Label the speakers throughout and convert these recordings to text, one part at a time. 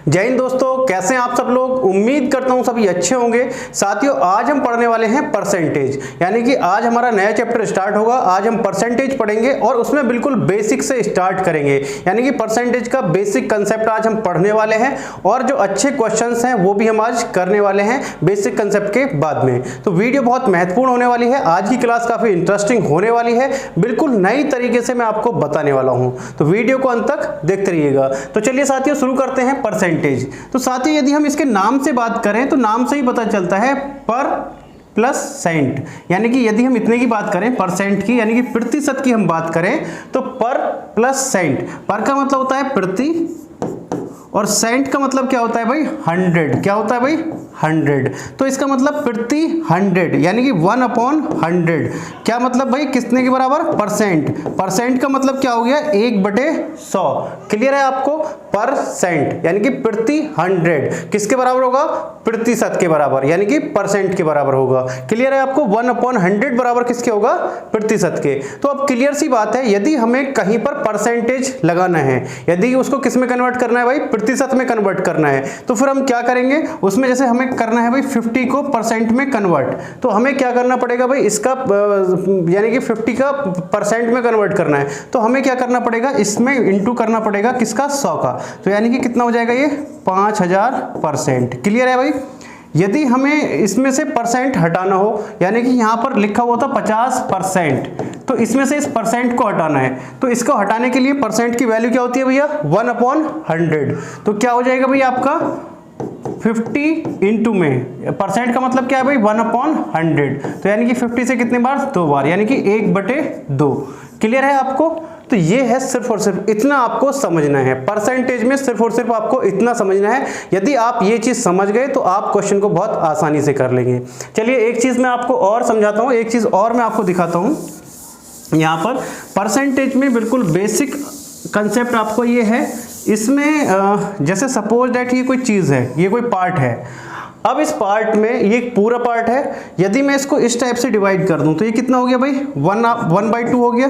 Speaker 1: जय हिंद दोस्तों, कैसे हैं आप सब लोग। उम्मीद करता हूं सभी अच्छे होंगे। साथियों, आज हम पढ़ने वाले हैं परसेंटेज, यानी कि आज हमारा नया चैप्टर स्टार्ट होगा। आज हम परसेंटेज पढ़ेंगे और उसमें बिल्कुल बेसिक से स्टार्ट करेंगे, यानी कि परसेंटेज का बेसिक कंसेप्ट आज हम पढ़ने वाले हैं और जो अच्छे क्वेश्चंस हैं वो भी हम आज करने वाले हैं बेसिक कंसेप्ट के बाद में। तो वीडियो बहुत महत्वपूर्ण होने वाली है, आज की क्लास काफी इंटरेस्टिंग होने वाली है, बिल्कुल नई तरीके से मैं आपको बताने वाला हूं। तो वीडियो को अंत तक देखते रहिएगा। तो चलिए साथियों, शुरू करते हैं परसेंटेज। तो साथियों, यदि हम इसके नाम से बात करें तो नाम से ही पता चलता है पर प्लस सेंट, यानी कि यदि हम इतने की बात करें परसेंट की, यानी कि प्रतिशत की हम बात करें तो पर प्लस सेंट। पर का मतलब होता है प्रति और सेंट का मतलब क्या होता है भाई 100। क्या होता है भाई 100। तो इसका मतलब प्रति 100, यानी कि 1/100। क्या मतलब भाई कितने के बराबर परसेंट। परसेंट का मतलब क्या हो गया 1/100। क्लियर है आपको। परसेंट यानी कि प्रति 100 किसके बराबर होगा, प्रतिशत के बराबर, यानी कि परसेंट के बराबर होगा। क्लियर है आपको। 1/100 बराबर किसके होगा, प्रतिशत के। तो अब क्लियर सी बात है, यदि हमें कहीं पर परसेंटेज लगाना है, यदि उसको किस में कन्वर्ट करना है भाई, प्रतिशत में कन्वर्ट करना है, तो फिर हम क्या करेंगे उसमें, जैसे हमें करना है भाई 50 को परसेंट में कन्वर्ट, तो हमें क्या करना पड़ेगा भाई, इसका यानी कि 50 का परसेंट में कन्वर्ट करना है, तो हमें क्या करना पड़ेगा, इसमें इंटू करना पड़ेगा किसका, 100 का। तो यानी कि कितना हो जाएगा ये 5000%। क्लियर है भाई। यदि हमें इसमें से परसेंट हटाना हो, यानी कि यहां पर लिखा हुआ था 50%, तो इसमें से इस परसेंट को हटाना है, तो इसको हटाने के लिए परसेंट की वैल्यू क्या होती है भैया 1/100। तो क्या हो जाएगा भाई आपका 50 इंटू में परसेंट का मतलब क्या है भाई 1/100। तो यानी कि 50 से कितने बार, 2 बार, यानी कि 1/2। क्लियर है आपको। तो ये है, सिर्फ और सिर्फ इतना आपको समझना है। परसेंटेज में सिर्फ और सिर्फ आपको इतना समझना है। यदि आप ये चीज समझ गए तो आप क्वेश्चन को बहुत आसानी से कर लेंगे। चलिए एक चीज मैं आपको और समझाता हूं, एक चीज और मैं आपको दिखाता हूं। यहां पर परसेंटेज में बिल्कुल बेसिक कंसेप्ट आपको ये है, इसमें जैसे सपोज दैट ये कोई चीज है, ये कोई पार्ट है। अब इस पार्ट में ये पूरा पार्ट है, यदि मैं इसको इस टाइप से डिवाइड कर दूं तो ये कितना हो गया भाई 1/2 हो गया।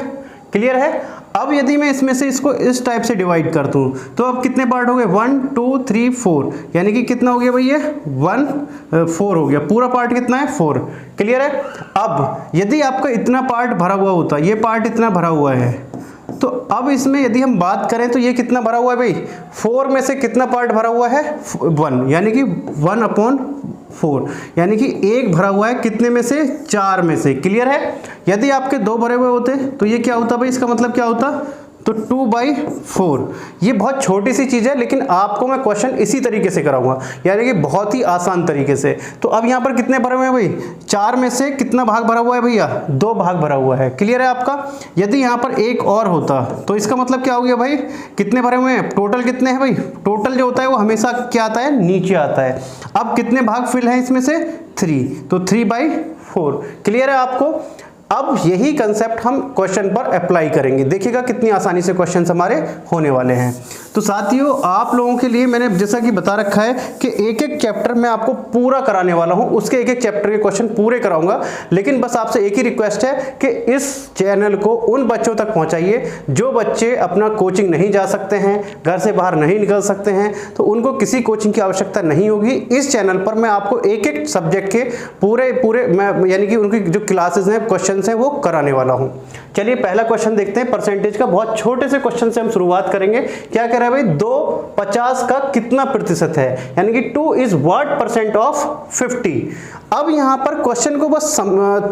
Speaker 1: क्लियर है। अब यदि मैं इसमें से इसको इस टाइप से डिवाइड कर दूं तो अब कितने पार्ट हो गए 1 2 3 4, यानी कि कितना हो गया भाई ये 4 हो गया। पूरा पार्ट कितना है 4। क्लियर है। अब यदि आपका इतना पार्ट भरा हुआ होता, ये पार्ट इतना भरा हुआ है, तो अब इसमें यदि हम बात करें तो ये कितना भरा हुआ है भाई, 4 में से कितना पार्ट भरा हुआ है 1, यानी कि 1/4, यानी कि 1 भरा हुआ है कितने में से, 4 में से। क्लियर है। यदि आपके 2 भरे हुए होते तो ये क्या होता भाई, इसका मतलब क्या होता, तो 2/4। ये बहुत छोटी सी चीज है, लेकिन आपको मैं क्वेश्चन इसी तरीके से कराऊंगा, यानी कि बहुत ही आसान तरीके से। तो अब यहाँ पर कितने भरे हुए हैं भाई, 4 में से कितना भाग भरा हुआ है भैया, 2 भाग भरा हुआ है। क्लियर है आपका। यदि यहाँ पर एक और होता तो इसका मतलब क्या हो गया भाई, कितने भरे हुए हैं, टोटल कितने हैं भाई, टोटल जो होता है वो हमेशा क्या आता है, नीचे आता है। अब कितने भाग फिल है इसमें से 3, तो 3/4। क्लियर है आपको। अब यही कंसेप्ट हम क्वेश्चन पर अप्लाई करेंगे, देखिएगा कितनी आसानी से क्वेश्चन हमारे होने वाले हैं। तो साथियों, आप लोगों के लिए मैंने जैसा कि बता रखा है कि एक एक चैप्टर मैं आपको पूरा कराने वाला हूं, उसके एक एक चैप्टर के क्वेश्चन पूरे कराऊंगा। लेकिन बस आपसे एक ही रिक्वेस्ट है कि इस चैनल को उन बच्चों तक पहुंचाइए जो बच्चे अपना कोचिंग नहीं जा सकते हैं, घर से बाहर नहीं निकल सकते हैं, तो उनको किसी कोचिंग की आवश्यकता नहीं होगी। इस चैनल पर मैं आपको एक एक सब्जेक्ट के पूरे मैं यानी कि उनकी जो क्लासेस हैं, क्वेश्चन है वो कराने वाला हूं। चलिए पहला क्वेश्चन देखते हैं परसेंटेज का। बहुत छोटे से क्वेश्चन से हम शुरुआत करेंगे। क्या कह रहा है भाई, 2/50 का कितना प्रतिशत है, यानी कि 2 is what percent of 50। अब यहां पर क्वेश्चन को बस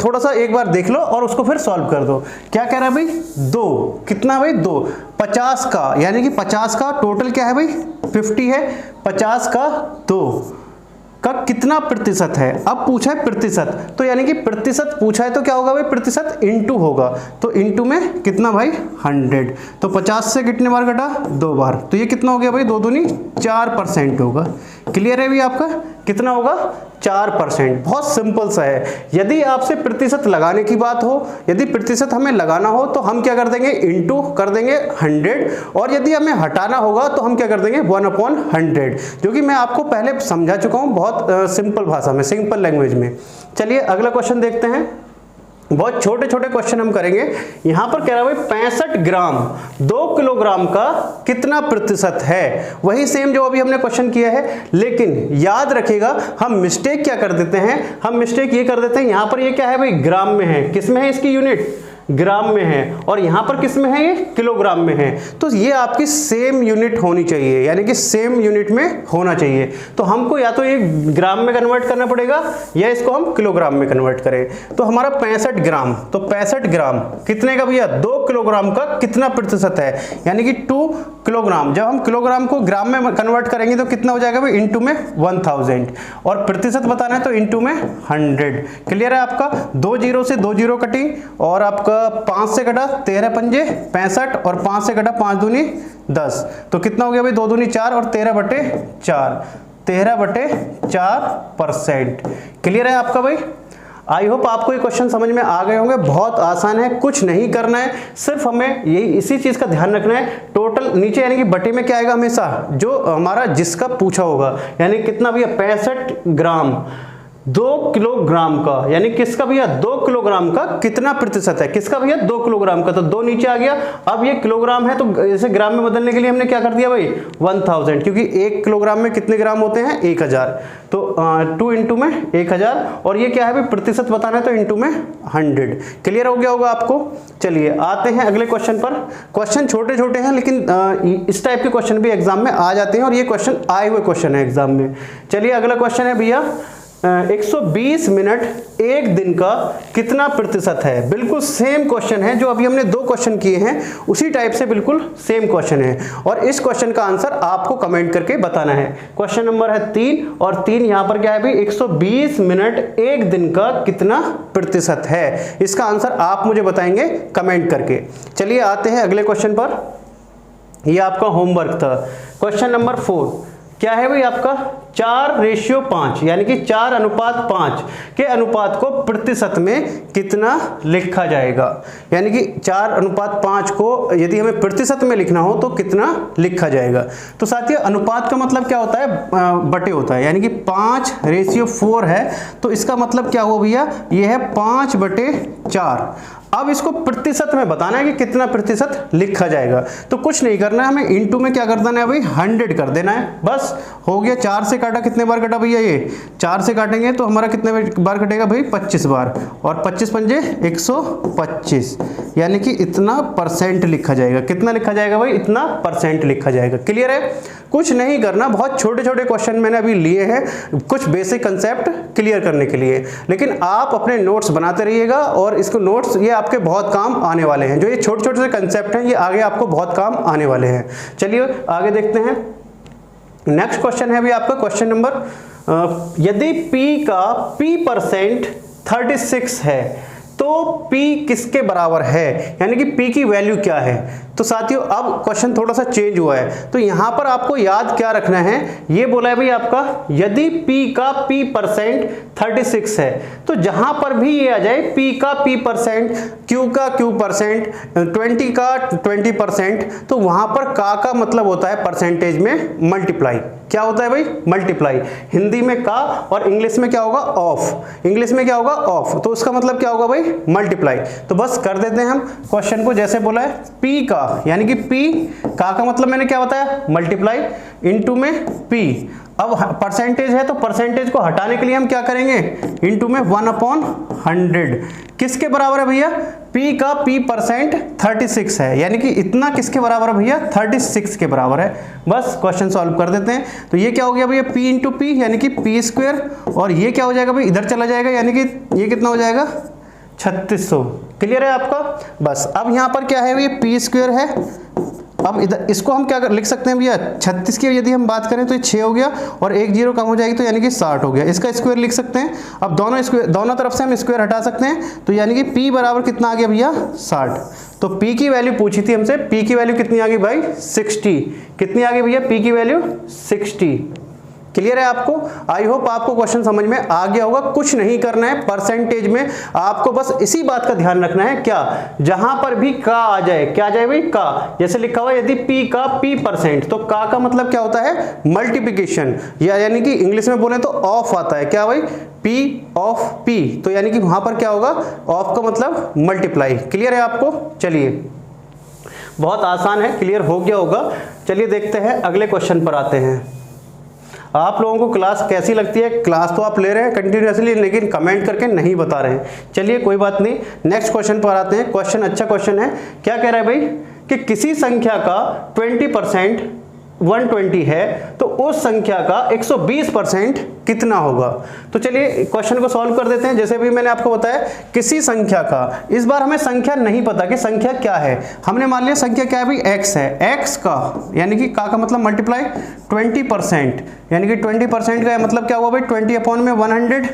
Speaker 1: थोड़ा सा एक बार देख लो और उसको फिर सॉल्व कर दो। क्या कह रहा है भाई, 2 कितना भाई 2 50 का, यानी कि 50 का टोटल क्या है भाई 50 है, 50 का 2 का कितना प्रतिशत है। अब पूछा है प्रतिशत, तो यानी कि प्रतिशत पूछा है तो क्या होगा भाई, प्रतिशत इंटू होगा, तो इंटू में कितना भाई 100। तो 50 से कितने बार घटा, 2 बार, तो ये कितना हो गया भाई 2 दूनी 4% होगा। क्लियर है भी आपका, कितना होगा 4%। बहुत सिंपल सा है। यदि आपसे प्रतिशत लगाने की बात हो, यदि प्रतिशत हमें लगाना हो तो हम क्या कर देंगे, इंटू कर देंगे 100, और यदि हमें हटाना होगा तो हम क्या कर देंगे 1/100, जो कि मैं आपको पहले समझा चुका हूं बहुत सिंपल भाषा में, सिंपल लैंग्वेज में। चलिए अगला क्वेश्चन देखते हैं। बहुत छोटे छोटे क्वेश्चन हम करेंगे। यहां पर कह रहा है भाई 65 ग्राम 2 किलोग्राम का कितना प्रतिशत है, वही सेम जो अभी हमने क्वेश्चन किया है। लेकिन याद रखिएगा हम मिस्टेक क्या कर देते हैं, हम मिस्टेक ये कर देते हैं, यहां पर ये क्या है भाई ग्राम में है, किस में है इसकी यूनिट, ग्राम में है, और यहां पर किस में है ये किलोग्राम में है। तो ये आपकी सेम यूनिट होनी चाहिए, यानी कि सेम यूनिट में होना चाहिए। तो हमको या तो ये ग्राम में कन्वर्ट करना पड़ेगा या इसको हम किलोग्राम में कन्वर्ट करें। तो हमारा 65 ग्राम, तो 65 ग्राम कितने का भैया, 2 किलोग्राम का कितना प्रतिशत है, यानी कि 2 किलोग्राम। जब हम किलोग्राम को ग्राम में कन्वर्ट करेंगे तो कितना हो जाएगा भाई, इंटू में 1000, और प्रतिशत बताना है तो इंटू में 100। क्लियर है आपका, 2 जीरो से 2 जीरो कटी, और आपका 5 से कटा 13 पंजे 65, और 5 से कटा 5 दूनी 10, तो कितना हो गया भाई 2 दूनी 4 और 13/4, 13/4%। क्लियर है आपका भाई। आई होप आपको ये क्वेश्चन समझ में आ गए होंगे। बहुत आसान है, कुछ नहीं करना है, सिर्फ हमें यही इसी चीज का ध्यान रखना है। टोटल नीचे यानी कि बटे में क्या आएगा हमेशा, जो हमारा जिसका पूछा होगा, यानी कितना भैया 65 ग्राम 2 किलोग्राम का, यानी किसका भैया 2 किलोग्राम का कितना प्रतिशत है, किसका भैया 2 किलोग्राम का, तो 2 नीचे आ गया। अब ये किलोग्राम है तो इसे ग्राम में बदलने के लिए हमने क्या कर दिया भाई 1000, क्योंकि 1 किलोग्राम में कितने ग्राम होते हैं 1000, तो 2 इंटू में 1000, और ये क्या है भाई प्रतिशत बताना है तो इंटू में 100। क्लियर हो गया होगा आपको। चलिए आते हैं अगले क्वेश्चन पर। क्वेश्चन छोटे छोटे हैं लेकिन इस टाइप के क्वेश्चन भी एग्जाम में आ जाते हैं, और ये क्वेश्चन आए हुए क्वेश्चन है एग्जाम में। चलिए अगला क्वेश्चन है भैया 120 मिनट एक दिन का कितना प्रतिशत है। बिल्कुल सेम क्वेश्चन है, जो अभी हमने 2 क्वेश्चन किए हैं उसी टाइप से बिल्कुल सेम क्वेश्चन है, और इस क्वेश्चन का आंसर आपको कमेंट करके बताना है। क्वेश्चन नंबर है 3, और 3 यहां पर क्या है भाई 120 मिनट एक दिन का कितना प्रतिशत है, इसका आंसर आप मुझे बताएंगे कमेंट करके। चलिए आते हैं अगले क्वेश्चन पर। यह आपका होमवर्क था। क्वेश्चन नंबर 4 क्या है भाई आपका 4:5, यानी कि 4:5 के अनुपात को प्रतिशत में कितना लिखा जाएगा, यानी कि 4:5 को यदि हमें प्रतिशत में लिखना हो तो कितना लिखा जाएगा। तो साथियों अनुपात का मतलब क्या होता है, बटे होता है, यानी कि 5:4 है, तो इसका मतलब क्या हुआ भैया, ये है 5/4। अब इसको प्रतिशत में बताना है कि कितना प्रतिशत लिखा जाएगा। तो कुछ नहीं करना है, हमें इनटू में क्या कर देना है भाई 100 कर देना है, बस हो गया। 4 से काटा, कितने बार कटा भैया, ये 4 से काटेंगे तो हमारा कितने बार कटेगा भाई 25 बार, और 25 पंजे 125, यानी कि इतना परसेंट लिखा जाएगा। कितना लिखा जाएगा भाई, इतना परसेंट लिखा जाएगा। क्लियर है, कुछ नहीं करना, बहुत छोटे छोटे क्वेश्चन मैंने अभी लिए हैं कुछ बेसिक कंसेप्ट क्लियर करने के लिए, लेकिन आप अपने नोट्स बनाते रहिएगा, और इसको नोट्स ये आपके बहुत काम आने वाले हैं। जो ये छोटे छोटे से कंसेप्ट हैं ये आगे आपको बहुत काम आने वाले हैं। चलिए आगे देखते हैं। नेक्स्ट क्वेश्चन है भी आपका क्वेश्चन नंबर, यदि P का P% 36 है तो P किसके बराबर है, यानी कि P की वैल्यू क्या है। तो साथियों अब क्वेश्चन थोड़ा सा चेंज हुआ है, तो यहां पर आपको याद क्या रखना है, ये बोला है भाई आपका यदि P का P% 36 है, तो जहां पर भी ये आ जाए P का P%, Q का Q%, 20 का 20%, तो वहां पर का मतलब होता है परसेंटेज में मल्टीप्लाई। क्या होता है भाई, मल्टीप्लाई। हिंदी में का, और इंग्लिश में क्या होगा ऑफ, इंग्लिश में क्या होगा ऑफ, तो उसका मतलब क्या होगा भाई मल्टीप्लाई। तो बस कर देते हैं हम क्वेश्चन को, जैसे बोला है P का, यानी कि P का मतलब मैंने क्या बताया मल्टीप्लाई, इनटू में P। अब परसेंटेज है तो परसेंटेज को हटाने के लिए हम क्या करेंगे, इनटू में 1/100। किसके बराबर है भैया, P का P% 36 है, यानी कि इतना किसके बराबर है भैया 36 के बराबर है। बस क्वेश्चन सॉल्व कर देते हैं। तो ये क्या हो गया भैया P इंटू P, यानी कि P², और ये क्या हो जाएगा भाई इधर चला जाएगा, यानी कि ये कितना हो जाएगा 3600। क्लियर है आपका। बस अब यहाँ पर क्या है भैया P² है, अब इधर इसको हम क्या लिख सकते हैं भैया 36 की यदि हम बात करें तो ये 6 हो गया, और 1 0 कम हो जाएगी तो यानी कि 60 हो गया। इसका स्क्वायर लिख सकते हैं। अब दोनों तरफ से हम स्क्वायर हटा सकते हैं, तो यानी कि P बराबर कितना आ गया भैया 60। तो P की वैल्यू पूछी थी हमसे, P की वैल्यू कितनी आ गई भाई 60। कितनी आ गई भैया P की वैल्यू 60। क्लियर है आपको? आई होप आपको क्वेश्चन समझ में आ गया होगा। कुछ नहीं करना है परसेंटेज में, आपको बस इसी बात का ध्यान रखना है, क्या, जहां पर भी का आ जाए, क्या आ जाए भाई, का। जैसे लिखा हुआ यदि p का p%, तो का मतलब क्या होता है, मल्टीप्लिकेशन, या यानी कि इंग्लिश में बोले तो ऑफ आता है, क्या भाई, p ऑफ p, तो यानी कि वहां पर क्या होगा, ऑफ का मतलब मल्टीप्लाई। क्लियर है आपको? चलिए, बहुत आसान है, क्लियर हो गया होगा। चलिए देखते हैं, अगले क्वेश्चन पर आते हैं। आप लोगों को क्लास कैसी लगती है? क्लास तो आप ले रहे हैं कंटिन्यूअसली, लेकिन कमेंट करके नहीं बता रहे हैं। चलिए कोई बात नहीं, नेक्स्ट क्वेश्चन पर आते हैं। क्वेश्चन अच्छा क्वेश्चन है। क्या कह रहा है भाई कि किसी संख्या का 20% 120 है तो उस संख्या का 120% कितना होगा? तो चलिए क्वेश्चन को सॉल्व कर देते हैं। जैसे भी मैंने आपको बताया, किसी संख्या का, इस बार हमें संख्या नहीं पता कि संख्या क्या है, हमने मान लिया संख्या क्या है भाई, x है। x का यानी कि का मतलब मल्टीप्लाई 20%, यानी कि 20% का मतलब क्या हुआ भाई, 20/100।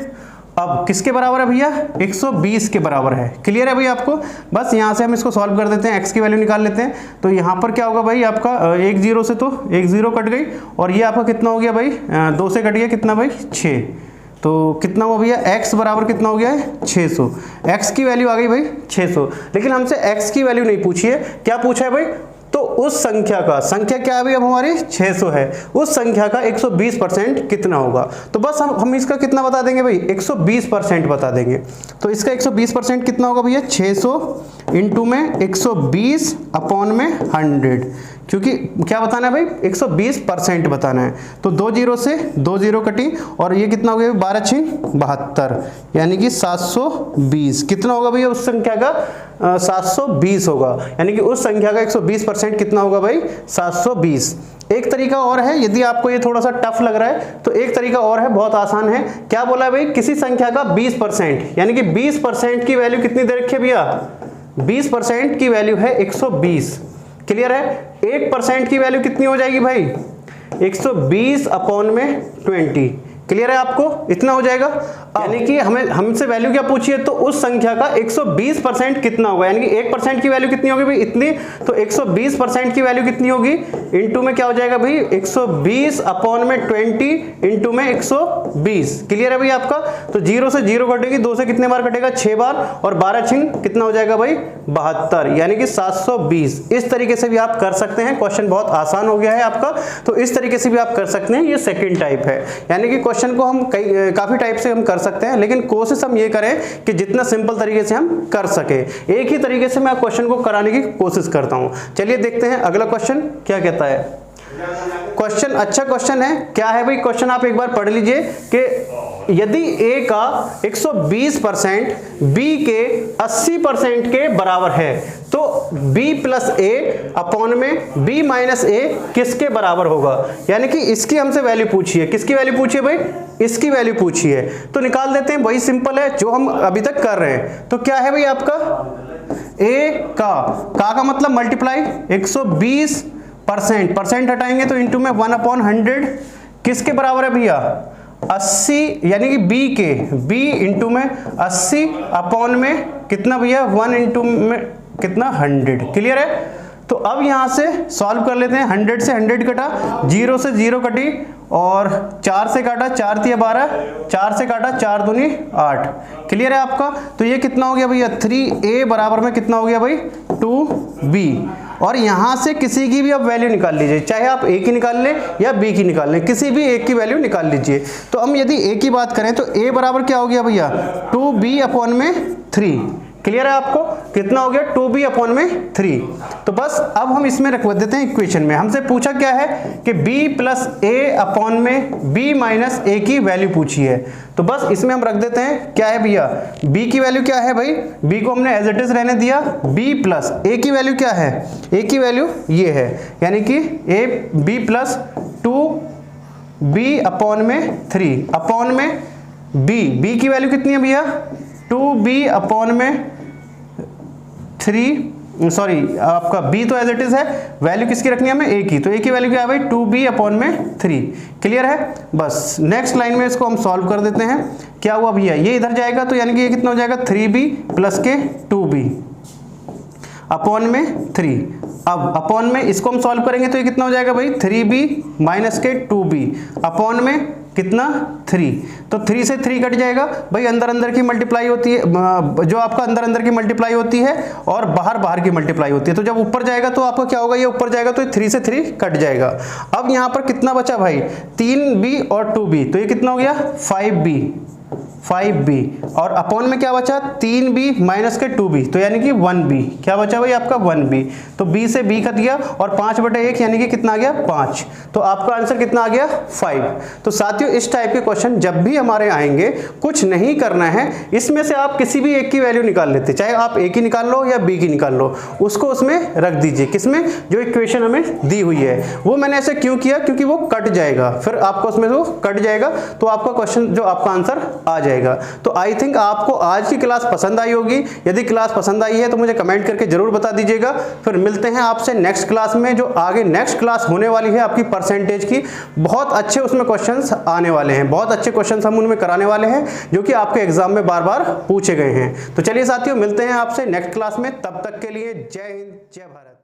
Speaker 1: अब किसके बराबर है भैया, 120 के बराबर है। क्लियर है भैया आपको? बस यहां से हम इसको सॉल्व कर देते हैं, x की वैल्यू निकाल लेते हैं। तो यहां पर क्या होगा भाई आपका, एक जीरो से तो एक जीरो कट गई, और ये आपका कितना हो गया भाई, 2 से कट गया, कितना भाई, 6। तो कितना हुआ भैया, x बराबर कितना हो गया है, 600। x की वैल्यू आ गई भाई 600, लेकिन हमसे x की वैल्यू नहीं पूछी है, क्या पूछा है भाई, तो उस संख्या का, संख्या क्या है भाई अब हमारी 600 है, उस संख्या का 120% कितना होगा? तो बस हम इसका कितना बता देंगे भाई, 120% बता देंगे। तो इसका 120% कितना होगा भैया, 600 इंटू में 120 अपॉन में 100, क्योंकि क्या बताना है भाई, 120% बताना है। तो 2 जीरो से 2 जीरो कटी, और ये कितना हो गया, 12 6 72, यानी कि 720। कितना होगा भैया उस संख्या का, 720 होगा, यानी कि उस संख्या का 120% कितना होगा भाई, 720। एक तरीका और है, यदि आपको ये थोड़ा सा टफ लग रहा है तो एक तरीका और है, बहुत आसान है। क्या बोला है भाई, किसी संख्या का 20%, यानी कि 20% की वैल्यू कितनी दे रखी है भैया, 20% की वैल्यू है 120। क्लियर है? 1% की वैल्यू कितनी हो जाएगी भाई, 120 अपॉन में 20। क्लियर है आपको? इतना हो जाएगा। यानी कि हमसे वैल्यू क्या पूछी है, तो उस संख्या का 120% कितना होगा, यानी कि 1% की वैल्यू कितनी होगी भाई, इतनी, तो 120% की वैल्यू कितनी होगी, इनटू में क्या हो जाएगा भाई, 120 अपॉन में 20 इंटू में 120। क्लियर है भाई आपका? तो 0 से 0 कटेगी, 2 से कितने बार कटेगा, 6 बार, और 12 छिंग कितना हो जाएगा भाई, 72, यानी कि 720। इस तरीके से भी आप कर सकते हैं, क्वेश्चन बहुत आसान हो गया है आपका, तो इस तरीके से भी आप कर सकते हैं। ये सेकेंड टाइप है, यानी कि क्वेश्चन को हम काफी टाइप से हम कर सकते हैं, लेकिन कोशिश हम ये करें कि जितना सिंपल तरीके से हम कर सके। एक ही तरीके से मैं क्वेश्चन को कराने की कोशिश करता हूं। चलिए देखते हैं अगला क्वेश्चन क्या कहता है। क्वेश्चन अच्छा क्वेश्चन है। क्या है भाई क्वेश्चन, आप एक बार पढ़ लीजिए कि यदि a का 120% b के 80% के बराबर है तो b प्लस a अपॉन में b माइनस a किसके बराबर होगा? यानी कि इसकी हमसे वैल्यू पूछी है। किसकी वैल्यू पूछी है भाई? इसकी वैल्यू पूछी है। तो निकाल देते हैं, वही सिंपल है जो हम अभी तक कर रहे हैं। तो क्या है भाई आपका, a का मतलब मल्टीप्लाई 120%, परसेंट हटाएंगे तो इंटू में 1/100 किसके बराबर है भैया, 80, यानी कि b के, b इंटू में 80 अपॉन में कितना भैया, 1 इंटू में कितना, 100। क्लियर है? तो अब यहां से सॉल्व कर लेते हैं। 100 से 100 कटा, 0 से 0 कटी, और 4 से काटा, 4 तिया 12, 4 से काटा, 4 दूनी 8। क्लियर है आपका? तो ये कितना हो गया भैया, 3a बराबर में कितना हो गया भाई, 2b। और यहां से किसी की भी आप वैल्यू निकाल लीजिए, चाहे आप a की निकाल लें या b की निकाल लें, किसी भी एक की वैल्यू निकाल लीजिए। तो हम यदि a की बात करें तो a बराबर क्या हो गया भैया, 2b अपॉन में 3। क्लियर है आपको? कितना हो गया, 2b अपॉन में 3। तो बस अब हम इसमें रख देते हैं इक्वेशन में। हमसे पूछा क्या है कि b प्लस a अपॉन में b माइनस a की वैल्यू पूछी है। तो बस इसमें हम रख देते हैं, क्या है भैया, b की वैल्यू क्या है भाई, b को हमने एज इट इज रहने दिया, b प्लस a की वैल्यू क्या है, a की वैल्यू ये है, यानी कि b प्लस 2b अपॉन में 3 अपॉन में b की वैल्यू कितनी है भैया, 2b अपॉन में 3, सॉरी आपका b तो एज इट इज है, वैल्यू किसकी रखनी है हमें, a की, तो a की वैल्यू क्या है भाई, 2b अपॉन में 3। क्लियर है? बस नेक्स्ट लाइन में इसको हम सॉल्व कर देते हैं। क्या हुआ भैया, ये इधर जाएगा तो यानी कि ये कितना हो जाएगा, 3b प्लस के 2b। अपॉन में 3। अब अपॉन में इसको हम सॉल्व करेंगे तो ये कितना हो जाएगा भाई 3b माइनस के 2b अपॉन में कितना 3। तो 3 से 3 कट जाएगा भाई, अंदर अंदर की मल्टीप्लाई होती है, जो आपका अंदर अंदर की मल्टीप्लाई होती है और बाहर बाहर की मल्टीप्लाई होती है। तो जब ऊपर जाएगा तो आपका क्या होगा, ये ऊपर जाएगा तो 3 से 3 कट जाएगा। अब यहाँ पर कितना बचा भाई 3b और 2b, तो ये कितना हो गया 5b और अपॉन में क्या बचा 3b माइनस के 2b, तो यानी कि 1b। क्या बचा भाई आपका 1b, तो b से b कट गया और 5/1 यानी कि कितना आ गया 5। तो आपका आंसर कितना आ गया 5। तो साथियों इस टाइप के क्वेश्चन जब भी हमारे आएंगे कुछ नहीं करना है, इसमें से आप किसी भी एक की वैल्यू निकाल लेते, चाहे आप a की निकाल लो या b की निकाल लो, उसको उसमें रख दीजिए, किसमें, जो इक्वेशन हमें दी हुई है। वो मैंने ऐसे क्यों किया, क्योंकि वो कट जाएगा, फिर आपको उसमें वो कट जाएगा तो आपका क्वेश्चन जो आपका आंसर आ जाएगा। तो आई थिंक आपको आज की क्लास पसंद आई होगी। यदि क्लास पसंद आई है तो मुझे कमेंट करके जरूर बता दीजिएगा। फिर मिलते हैं आपसे नेक्स्ट क्लास में, जो आगे नेक्स्ट क्लास होने वाली है आपकी परसेंटेज की। बहुत अच्छे उसमें क्वेश्चंस आने वाले हैं, बहुत अच्छे क्वेश्चंस हम उनमें कराने वाले हैं जो कि आपके एग्जाम में बार बार पूछे गए हैं। तो चलिए साथियों मिलते हैं आपसे नेक्स्ट क्लास में, तब तक के लिए जय हिंद जय भारत।